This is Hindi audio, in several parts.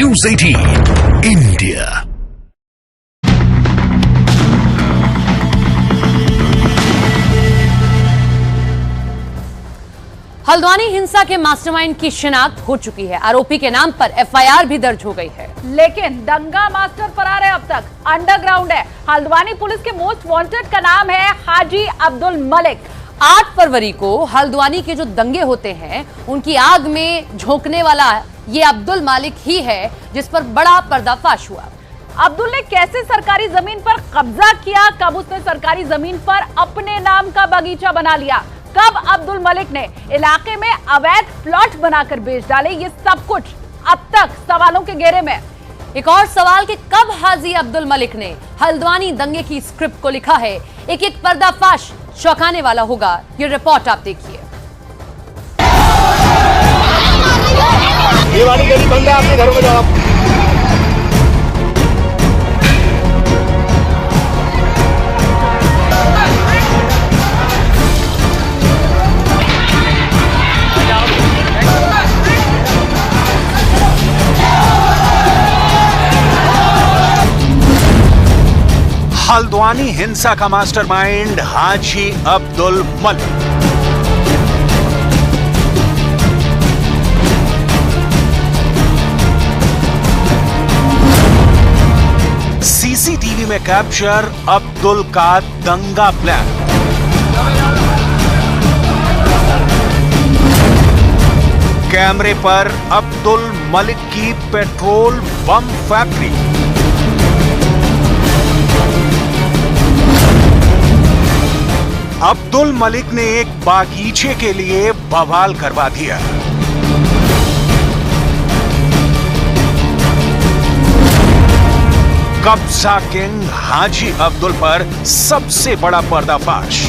News 18 India। हल्द्वानी हिंसा के मास्टरमाइंड की शिनाख्त हो चुकी है। आरोपी के नाम पर एफआईआर भी दर्ज हो गई है, लेकिन दंगा मास्टर फरार है। अब तक अंडरग्राउंड है। हल्द्वानी पुलिस के मोस्ट वांटेड का नाम है हाजी अब्दुल मलिक। 8 फरवरी को हल्द्वानी के जो दंगे होते हैं उनकी आग में झोंकने वाला ये अब्दुल मलिक ही है, जिस पर बड़ा पर्दाफाश हुआ। अब्दुल ने कैसे सरकारी जमीन पर कब्जा किया, कब उसने सरकारी जमीन पर अपने नाम का बगीचा बना लिया, कब अब्दुल मलिक ने इलाके में अवैध प्लॉट बनाकर बेच डाले, ये सब कुछ अब तक सवालों के घेरे में। एक और सवाल कि कब हाजी अब्दुल मलिक ने हल्द्वानी दंगे की स्क्रिप्ट को लिखा है। एक एक पर्दाफाश चौंकाने वाला होगा। ये रिपोर्ट आप देखिए। ये वाली गली बंद है, अपने घरों में जाओ आप। हल्द्वानी हिंसा का मास्टरमाइंड हाजी अब्दुल मलिक। सीसीटीवी में कैप्चर अब्दुल का दंगा प्लान। कैमरे पर अब्दुल मलिक की petrol bomb factory. Abdul Malik ने एक बागीचे के लिए बवाल करवा दिया। कब्जा किंग हाजी अब्दुल पर सबसे बड़ा पर्दाफाश।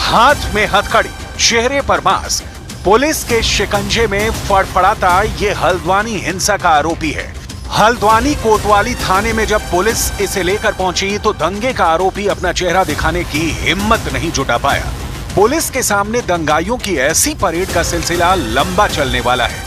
हाथ में हथकड़ी, चेहरे पर मास्क, पुलिस के शिकंजे में फड़फड़ाता ये हल्द्वानी हिंसा का आरोपी है। हल्द्वानी कोतवाली थाने में जब पुलिस इसे लेकर पहुंची तो दंगे का आरोपी अपना चेहरा दिखाने की हिम्मत नहीं जुटा पाया। पुलिस के सामने दंगाइयों की ऐसी परेड का सिलसिला लंबा चलने वाला है,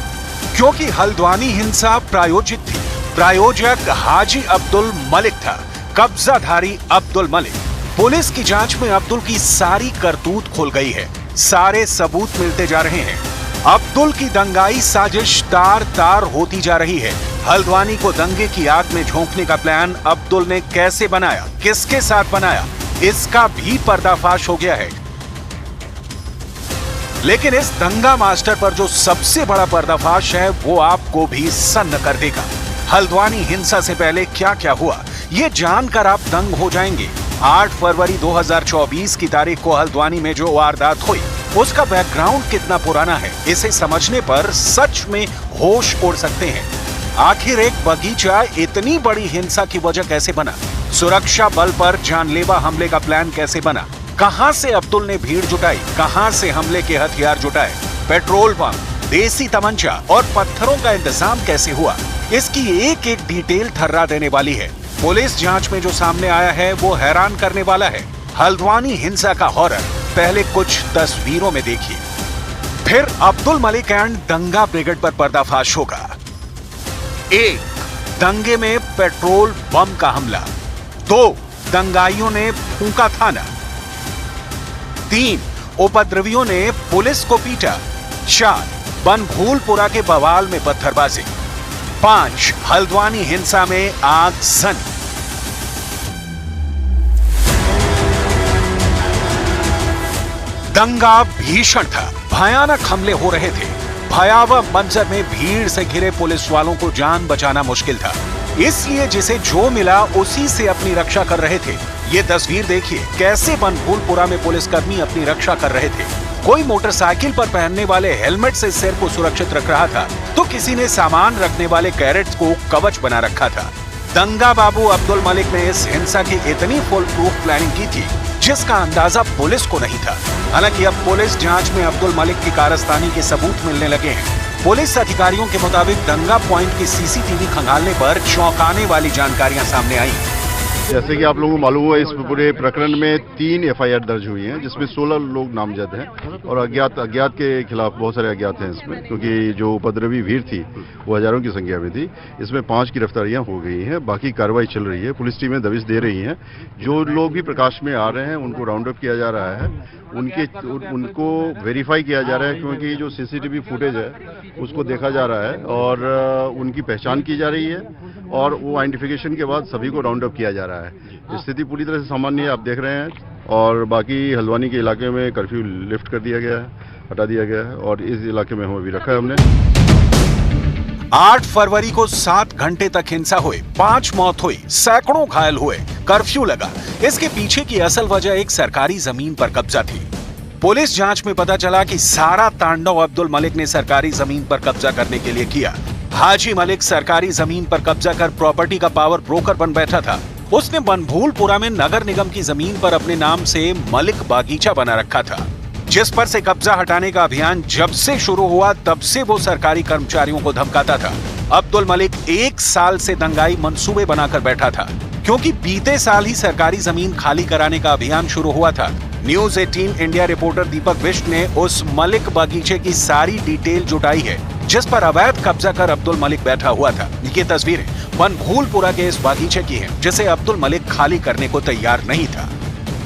क्योंकि हल्द्वानी हिंसा प्रायोजित थी। प्रायोजक हाजी अब्दुल मलिक था, कब्जाधारी अब्दुल मलिक। पुलिस की जांच में अब्दुल की सारी करतूत खुल गई है, सारे सबूत मिलते जा रहे हैं। अब्दुल की दंगाई साजिश तार तार होती जा रही है। हल्द्वानी को दंगे की आग में झोंकने का प्लान अब्दुल ने कैसे बनाया, किसके साथ बनाया, इसका भी पर्दाफाश हो गया है। लेकिन इस दंगा मास्टर पर जो सबसे बड़ा पर्दाफाश है वो आपको भी सन्न कर देगा। हल्द्वानी हिंसा से पहले क्या क्या हुआ, ये जानकर आप दंग हो जाएंगे। 8 फरवरी 2024 की तारीख को हल्द्वानी में जो वारदात हुई उसका बैकग्राउंड कितना पुराना है, इसे समझने पर सच में होश उड़ सकते हैं। आखिर एक बगीचा इतनी बड़ी हिंसा की वजह कैसे बना? सुरक्षा बल पर जानलेवा हमले का प्लान कैसे बना? कहां से अब्दुल ने भीड़ जुटाई, कहां से हमले के हथियार जुटाए? पेट्रोल पंप, देसी तमंचा और पत्थरों का इंतजाम कैसे हुआ? इसकी एक एक डिटेल थर्रा देने वाली है। पुलिस जांच में जो सामने आया है वो हैरान करने वाला है। हल्द्वानी हिंसा का हॉरर पहले कुछ तस्वीरों में देखिए, फिर अब्दुल मलिक एंड दंगा ब्रिगेड पर पर्दाफाश होगा। 1. दंगे में पेट्रोल बम का हमला। 2. दंगाइयों ने फूंका थाना। 3. उपद्रवियों ने पुलिस को पीटा। 4. बनभूलपुरा के बवाल में पत्थरबाजी। 5. हल्द्वानी हिंसा में आगजनी। दंगा भीषण था, भयानक हमले हो रहे थे। भयावह मंजर में भीड़ से घिरे पुलिस वालों को जान बचाना मुश्किल था, इसलिए जिसे जो मिला उसी से अपनी रक्षा कर रहे थे। ये तस्वीर देखिए, कैसे बनभूलपुरा में पुलिसकर्मी अपनी रक्षा कर रहे थे। कोई मोटरसाइकिल पर पहनने वाले हेलमेट से सिर को सुरक्षित रख रहा था, तो किसी ने सामान रखने वाले कैरेट्स को कवच बना रखा था। दंगा बाबू अब्दुल मलिक ने इस हिंसा की इतनी फुल प्रूफ प्लानिंग की थी जिसका अंदाजा पुलिस को नहीं था। हालांकि अब पुलिस जांच में अब्दुल मलिक की कारस्तानी के सबूत मिलने लगे हैं। पुलिस अधिकारियों के मुताबिक दंगा पॉइंट की सीसीटीवी खंगालने पर चौंकाने वाली जानकारियां सामने आई। जैसे कि आप लोगों को मालूम हुआ, इस पूरे प्रकरण में 3 एफआईआर दर्ज हुई हैं, जिसमें 16 लोग नामजद हैं और अज्ञात के खिलाफ बहुत सारे अज्ञात हैं इसमें, क्योंकि जो उपद्रवी भीड़ थी वो हजारों की संख्या में थी। इसमें 5 गिरफ्तारियां हो गई हैं, बाकी कार्रवाई चल रही है। पुलिस टीमें दबिश दे रही हैं। जो लोग भी प्रकाश में आ रहे हैं उनको राउंड अप किया जा रहा है, उनको वेरीफाई किया जा रहा है, क्योंकि जो सीसीटीवी फुटेज है उसको देखा जा रहा है और उनकी पहचान की जा रही है और वो आइडेंटिफिकेशन के बाद सभी को राउंड अप किया जा रहा है। स्थिति पूरी तरह से सामान्य है, आप देख रहे हैं। और बाकी हल्द्वानी के इलाके में कर्फ्यू लिफ्ट कर दिया गया है, हटा दिया गया है और इस इलाके में हम अभी रखा है हमने। 8 फरवरी को 7 घंटे तक हिंसा हुई, 5 मौत हुई, सैकड़ों घायल हुए, कर्फ्यू लगा। इसके पीछे की असल वजह एक सरकारी जमीन पर कब्जा थी। पुलिस जांच में पता चला कि सारा तांडव अब्दुल मलिक ने सरकारी जमीन पर कब्जा करने के लिए किया। हाजी मलिक सरकारी जमीन पर कब्जा कर प्रॉपर्टी का पावर ब्रोकर बन बैठा था। उसने बनभूलपुरा में नगर निगम की जमीन पर अपने नाम से मलिक बागीचा बना रखा था, जिस पर से कब्जा हटाने का अभियान जब से शुरू हुआ तब से वो सरकारी कर्मचारियों को धमकाता था। अब्दुल मलिक 1 साल से दंगाई मंसूबे बनाकर बैठा था, क्योंकि बीते साल ही सरकारी जमीन खाली कराने का अभियान शुरू हुआ था। न्यूज 18 इंडिया रिपोर्टर दीपक बिष्ट ने उस मलिक बागीचे की सारी डिटेल जुटाई है, जिस पर अवैध कब्जा कर अब्दुल मलिक बैठा हुआ था। ये तस्वीरें बनभूलपुरा के इस बागीचे की हैं, जिसे अब्दुल मलिक खाली करने को तैयार नहीं था।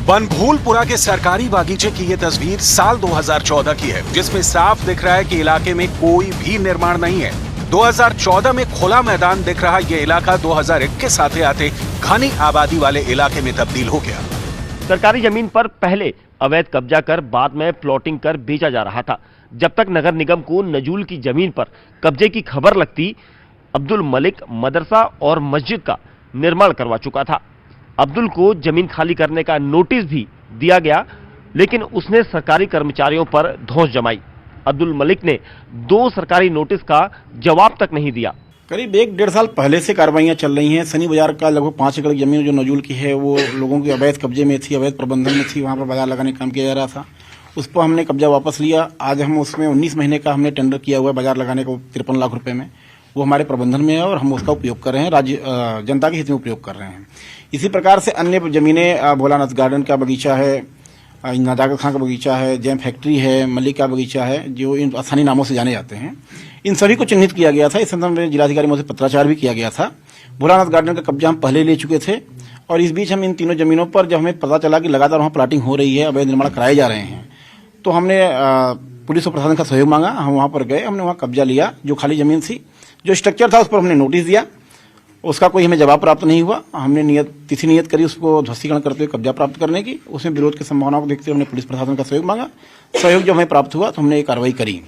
बनभूलपुरा के सरकारी बागीचे की ये तस्वीर साल 2014 की है, जिसमें साफ दिख रहा है कि इलाके में कोई भी निर्माण नहीं है। 2014 में खुला मैदान दिख रहा ये इलाका 2021 आते आते घनी आबादी वाले इलाके में तब्दील हो गया। सरकारी जमीन पर पहले अवैध कब्जा कर बाद में प्लॉटिंग कर बेचा जा रहा था। जब तक नगर निगम को नजूल की जमीन पर कब्जे की खबर लगती, अब्दुल मलिक मदरसा और मस्जिद का निर्माण करवा चुका था। अब्दुल को जमीन खाली करने का नोटिस भी दिया गया, लेकिन उसने सरकारी कर्मचारियों पर धौंस जमाई। अब्दुल मलिक ने 2 सरकारी नोटिस का जवाब तक नहीं दिया। करीब 1-1.5 साल पहले से कार्रवाइयां चल रही हैं। सनी बाजार का लगभग 5 एकड़ जमीन जो नजूल की है वो लोगों के अवैध कब्जे में थी, अवैध प्रबंधन में थी, वहां पर बाजार लगाने का काम किया जा रहा था। उस पर हमने कब्जा वापस लिया। आज हम उसमें 19 महीने का हमने टेंडर किया हुआ है बाजार लगाने को 53 लाख रुपए में। वो हमारे प्रबंधन में है और हम उसका उपयोग कर रहे हैं, राज्य जनता के हित में उपयोग कर रहे हैं। इसी प्रकार से अन्य जमीनें, भोलानाथ गार्डन का बगीचा है, नजाकत खां का बगीचा है, जैम फैक्ट्री है, मलिक का बगीचा है, जो इन स्थानीय नामों से जाने जाते हैं, इन सभी को चिन्हित किया गया था। इस संदर्भ में जिलाधिकारी महोदय से पत्राचार भी किया गया था। भोलानाथ गार्डन का कब्जा हम पहले ले चुके थे और इस बीच हम इन तीनों जमीनों पर जब हमें पता चला कि लगातार वहाँ प्लाटिंग हो रही है, अवैध निर्माण कराए जा रहे हैं, तो हमने पुलिस और प्रशासन का सहयोग मांगा। हम वहाँ पर गए, हमने वहाँ कब्जा लिया। जो खाली जमीन थी, जो स्ट्रक्चर था, उस पर हमने नोटिस दिया। उसका कोई हमें जवाब प्राप्त नहीं हुआ। हमने तिथि नियत करी उसको ध्वस्तीकरण करते हुए कब्जा प्राप्त करने की। उसमें विरोध की संभावना को देखते हुए हमने पुलिस प्रशासन का सहयोग मांगा। सहयोग जब हमें प्राप्त हुआ तो हमने ये कार्रवाई करी।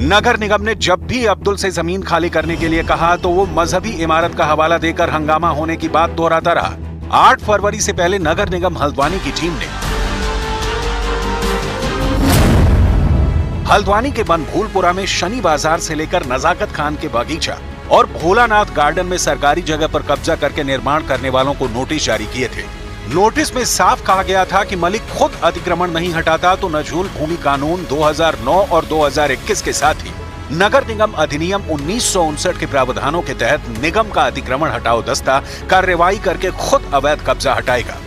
नगर निगम ने जब भी अब्दुल से जमीन खाली करने के लिए कहा तो वो मजहबी इमारत का हवाला देकर हंगामा होने की बात दोहराता रहा। 8 फरवरी से पहले नगर निगम हल्द्वानी की टीम ने हल्द्वानी के बनभूलपुरा में शनि बाजार से लेकर नजाकत खान के बागीचा और भोलानाथ गार्डन में सरकारी जगह पर कब्जा करके निर्माण करने वालों को नोटिस जारी किए थे। नोटिस में साफ कहा गया था कि मलिक खुद अतिक्रमण नहीं हटाता तो नजूल भूमि कानून 2009 और 2021 के साथ ही नगर निगम अधिनियम 1959 के प्रावधानों के तहत निगम का अतिक्रमण हटाओ दस्ता कार्रवाई करके खुद अवैध कब्जा हटाएगा।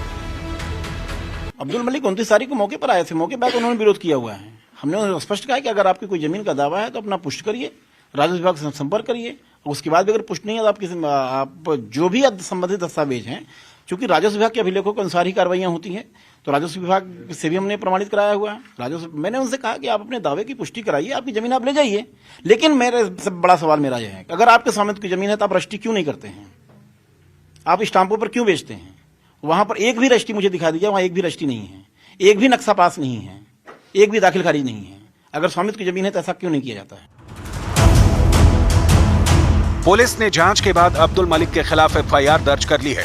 अब्दुल मलिक 29 तारीख को मौके पर आए थे। मौके पर उन्होंने विरोध किया हुआ है। हमने स्पष्ट कहा कि अगर आपकी कोई जमीन का दावा है तो अपना पुष्ट करिए, राजस्व विभाग से संपर्क करिए। उसके बाद भी अगर पुष्ट नहीं है तो आप जो भी संबंधित दस्तावेज हैं, क्योंकि राजस्व विभाग के अभिलेखों के अनुसार ही कार्रवाइयां होती हैं, तो राजस्व विभाग से भी हमने प्रमाणित कराया हुआ है। मैंने उनसे कहा कि आप अपने दावे की पुष्टि कराइए, आपकी जमीन आप ले जाइए। लेकिन मेरे सबसे बड़ा सवाल मेरा यह है कि अगर आपके स्वामित्व की जमीन है तो आप रजिस्ट्री क्यों नहीं करते हैं? आप स्टाम्पों पर क्यों बेचते हैं? वहां पर एक भी रजिस्ट्री मुझे दिखा दीजिए, वहां एक भी रजिस्ट्री नहीं है, एक भी नक्शा पास नहीं है, एक भी दाखिल खारिज नहीं है। अगर स्वामित्व की जमीन है तो ऐसा क्यों नहीं किया जाता है? पुलिस ने जांच के बाद अब्दुल मलिक के खिलाफ एफआईआर दर्ज कर ली है।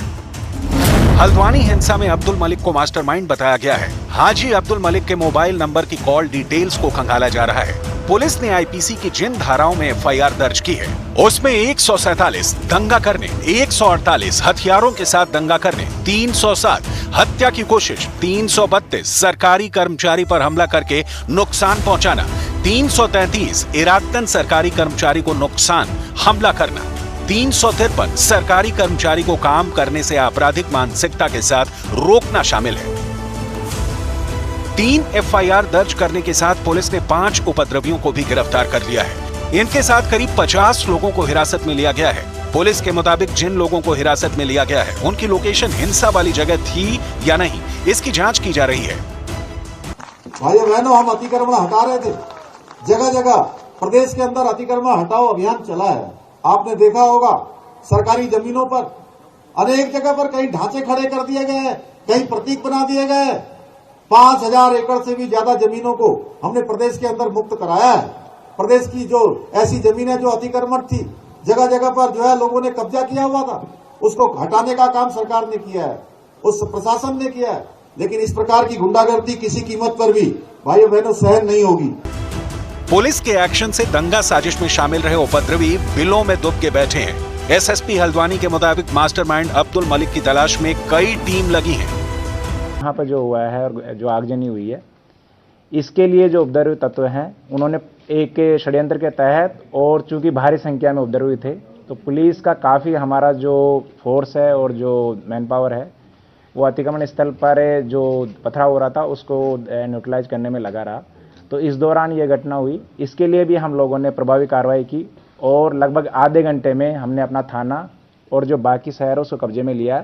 हल्द्वानी हिंसा में अब्दुल मलिक को मास्टरमाइंड बताया गया है। हाजी अब्दुल मलिक के मोबाइल नंबर की कॉल डिटेल्स को खंगाला जा रहा है। पुलिस ने आईपीसी की जिन धाराओं में एफआईआर दर्ज की है उसमें 147 दंगा करने, 148 हथियारों के साथ दंगा करने, 307 हत्या की कोशिश, 332 सरकारी कर्मचारी पर हमला करके नुकसान पहुंचाना, 333 इरादतन सरकारी कर्मचारी को नुकसान, हमला करना। 353 सरकारी कर्मचारी को काम करने से आपराधिक मानसिकता के साथ रोकना शामिल है। 3 एफआईआर दर्ज करने के साथ पुलिस ने 5 उपद्रवियों को भी गिरफ्तार कर लिया है। इनके साथ करीब 50 लोगों को हिरासत में लिया गया है। पुलिस के मुताबिक जिन लोगों को हिरासत में लिया गया है उनकी लोकेशन हिंसा वाली जगह थी या नहीं, इसकी जांच की जा रही है। भाइयों बहनों, हम अतिक्रमण हटा रहे थे, जगह जगह प्रदेश के अंदर अतिक्रमण हटाओ अभियान चला है। आपने देखा होगा सरकारी जमीनों पर अनेक जगह पर कहीं ढांचे खड़े कर दिए गए हैं, कहीं प्रतीक बना दिए गए। 5000 एकड़ से भी ज्यादा जमीनों को हमने प्रदेश के अंदर मुक्त कराया है। प्रदेश की जो ऐसी जमीनें जो अतिक्रमण थी, जगह जगह पर जो है लोगों ने कब्जा किया हुआ था, उसको हटाने का काम सरकार ने किया है, उस प्रशासन ने किया है। लेकिन इस प्रकार की गुंडागर्दी किसी कीमत पर भी भाइयों बहनों सहन नहीं होगी। पुलिस के एक्शन से दंगा साजिश में शामिल रहे उपद्रवी बिलों में दुब के बैठे हैं। एसएसपी हल्द्वानी के मुताबिक मास्टरमाइंड अब्दुल मलिक की तलाश में कई टीम लगी है। यहाँ पर जो हुआ है और जो आगजनी हुई है, इसके लिए जो उपद्रवी तत्व हैं उन्होंने एक षड्यंत्र के तहत, और चूंकि भारी संख्या में उपद्रवी थे, तो पुलिस का काफ़ी हमारा जो फोर्स है और जो मैन पावर है वो अतिक्रमण स्थल पर जो पथराव हो रहा था उसको न्यूट्रलाइज करने में लगा रहा। तो इस दौरान ये घटना हुई। इसके लिए भी हम लोगों ने प्रभावी कार्रवाई की और लगभग आधे घंटे में हमने अपना थाना और जो बाकी शहरों को कब्जे में लिया।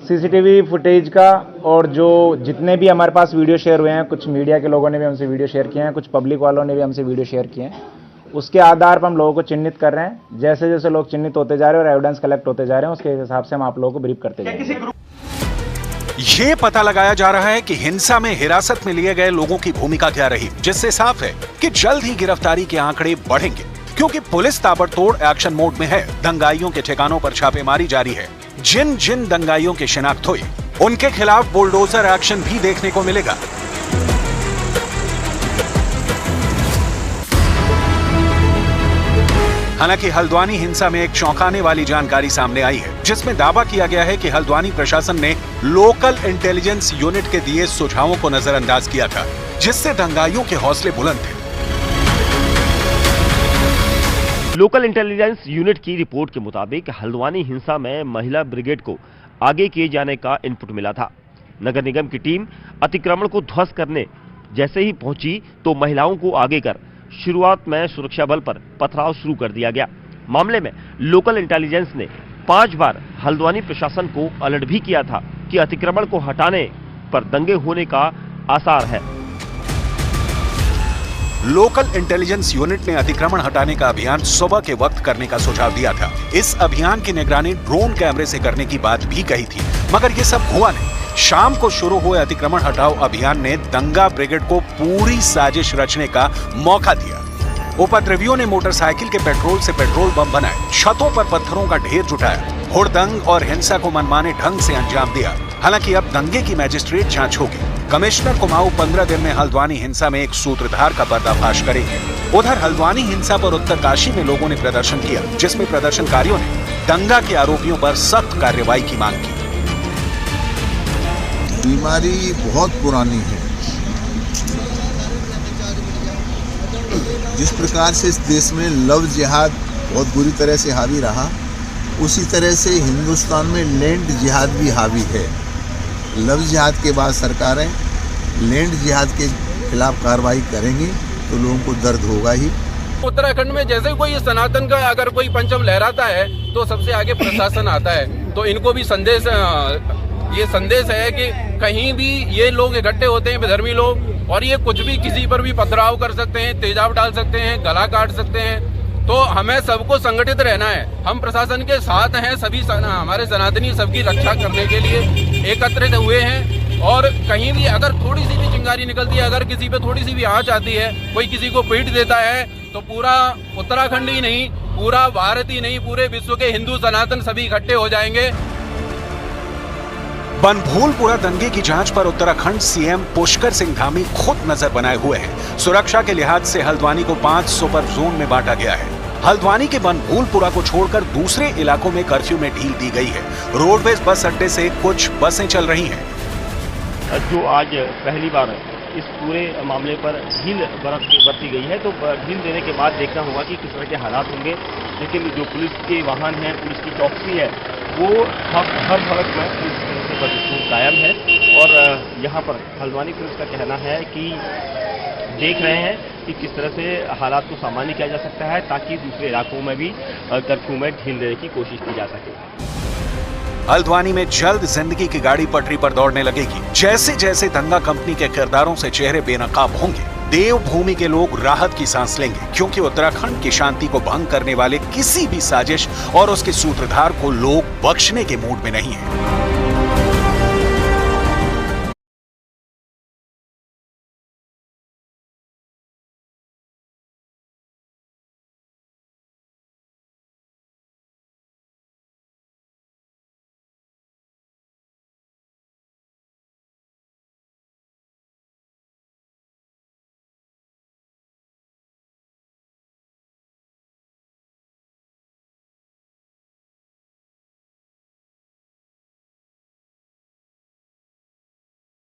सीसीटीवी फुटेज का और जो जितने भी हमारे पास वीडियो शेयर हुए हैं, कुछ मीडिया के लोगों ने भी हमसे वीडियो शेयर किए हैं, कुछ पब्लिक वालों ने भी हमसे वीडियो शेयर किए हैं, उसके आधार पर हम लोगों को चिन्हित कर रहे हैं। जैसे जैसे लोग चिन्हित होते जा रहे हैं और एविडेंस कलेक्ट होते जा रहे हैं, उसके हिसाब से हम आप लोगों को ब्रीफ करते जा रहे हैं। ये पता लगाया जा रहा है कि हिंसा में हिरासत में लिए गए लोगों की भूमिका क्या रही, जिससे साफ है कि जल्द ही गिरफ्तारी के आंकड़े बढ़ेंगे, क्योंकि पुलिस ताबड़तोड़ एक्शन मोड में है। दंगाइयों के ठिकानों पर छापेमारी जारी है। जिन जिन दंगाइयों की शिनाख्त हुई उनके खिलाफ बुलडोजर एक्शन भी देखने को मिलेगा। हालांकि हल्द्वानी हिंसा में एक चौंकाने वाली जानकारी सामने आई है, जिसमें दावा किया गया है कि हल्द्वानी प्रशासन ने लोकल इंटेलिजेंस यूनिट के दिए सुझावों को नजरअंदाज किया था, जिससे दंगाइयों के हौसले बुलंद थे। लोकल इंटेलिजेंस यूनिट की रिपोर्ट के मुताबिक हल्द्वानी हिंसा में महिला ब्रिगेड को आगे किए जाने का इनपुट मिला था। नगर निगम की टीम अतिक्रमण को ध्वस्त करने जैसे ही पहुंची तो महिलाओं को आगे कर शुरुआत में सुरक्षा बल पर पथराव शुरू कर दिया गया। मामले में लोकल इंटेलिजेंस ने 5 बार हल्द्वानी प्रशासन को अलर्ट भी किया था कि अतिक्रमण को हटाने पर दंगे होने का आसार है। लोकल इंटेलिजेंस यूनिट ने अतिक्रमण हटाने का अभियान सुबह के वक्त करने का सुझाव दिया था। इस अभियान की निगरानी ड्रोन कैमरे से करने की बात भी कही थी, मगर ये सब हुआ नहीं। शाम को शुरू हुए अतिक्रमण हटाओ अभियान ने दंगा ब्रिगेड को पूरी साजिश रचने का मौका दिया। उपद्रवियों ने मोटरसाइकिल के पेट्रोल से पेट्रोल बम बनाए, छतों पर पत्थरों का ढेर जुटाया, हुड़दंग और हिंसा को मनमाने ढंग से अंजाम दिया। हालांकि अब दंगे की मैजिस्ट्रेट जांच होगी। कमिश्नर कुमाऊं 15 दिन में हल्द्वानी हिंसा में एक सूत्रधार का पर्दाफाश करेंगे। उधर हल्द्वानी हिंसा पर उत्तरकाशी में लोगों ने प्रदर्शन किया, जिसमें प्रदर्शनकारियों ने दंगा के आरोपियों पर सख्त कार्रवाई की मांग की। बीमारी बहुत पुरानी है। जिस प्रकार से इस देश में लव जिहाद बहुत बुरी तरह से हावी रहा, उसी तरह से हिंदुस्तान में लैंड जिहाद भी हावी है। लव जिहाद के बाद सरकारें लैंड जिहाद के खिलाफ कार्रवाई करेंगी तो लोगों को दर्द होगा ही। उत्तराखंड में जैसे कोई सनातन का अगर कोई पंचम लहराता है तो सबसे आगे प्रशासन आता है। तो इनको भी ये संदेश है कि कहीं भी ये लोग इकट्ठे होते हैं, बेधर्मी लोग, और ये कुछ भी किसी पर भी पथराव कर सकते हैं, तेजाब डाल सकते हैं, गला काट सकते हैं। तो हमें सबको संगठित रहना है। हम प्रशासन के साथ हैं, सभी हमारे सनातनी सबकी रक्षा करने के लिए एकत्रित हुए हैं। और कहीं भी अगर थोड़ी सी भी चिंगारी निकलती है, अगर किसी पे थोड़ी सी भी आंच आती है, कोई किसी को पीट देता है, तो पूरा उत्तराखंड ही नहीं, पूरा भारत ही नहीं, पूरे विश्व के हिंदू सनातन सभी इकट्ठे हो जाएंगे। बनभूलपुरा दंगे की जांच पर उत्तराखंड सीएम पुष्कर सिंह धामी खुद नजर बनाए हुए हैं। सुरक्षा के लिहाज से हल्द्वानी को 5 सुपर जोन में बांटा गया है। हल्द्वानी के बनभूलपुरा को छोड़कर दूसरे इलाकों में कर्फ्यू में ढील दी गई है। रोडवेज बस अड्डे से कुछ बसें चल रही हैं। जो आज पहली बार इस पूरे मामले पर ढील बरती गई है। तो ढील देने के बाद देखना होगा कि किस तरह के हालात होंगे, लेकिन जो पुलिस के वाहन हैं, पुलिस की चौकसी है, वो हर सड़क में पुलिस से भरपूर कायम है। और यहाँ पर हल्द्वानी पुलिस का कहना है कि देख रहे हैं कि किस तरह से हालात को सामान्य किया जा सकता है, ताकि दूसरे इलाकों में भी कर्फ्यू में ढील देने की कोशिश की जा सके। हल्द्वानी में जल्द जिंदगी की गाड़ी पटरी पर दौड़ने लगेगी। जैसे जैसे दंगा कंपनी के किरदारों से चेहरे बेनकाब होंगे, देवभूमि के लोग राहत की सांस लेंगे, क्योंकि उत्तराखंड की शांति को भंग करने वाले किसी भी साजिश और उसके सूत्रधार को लोग बख्शने के मूड में नहीं है।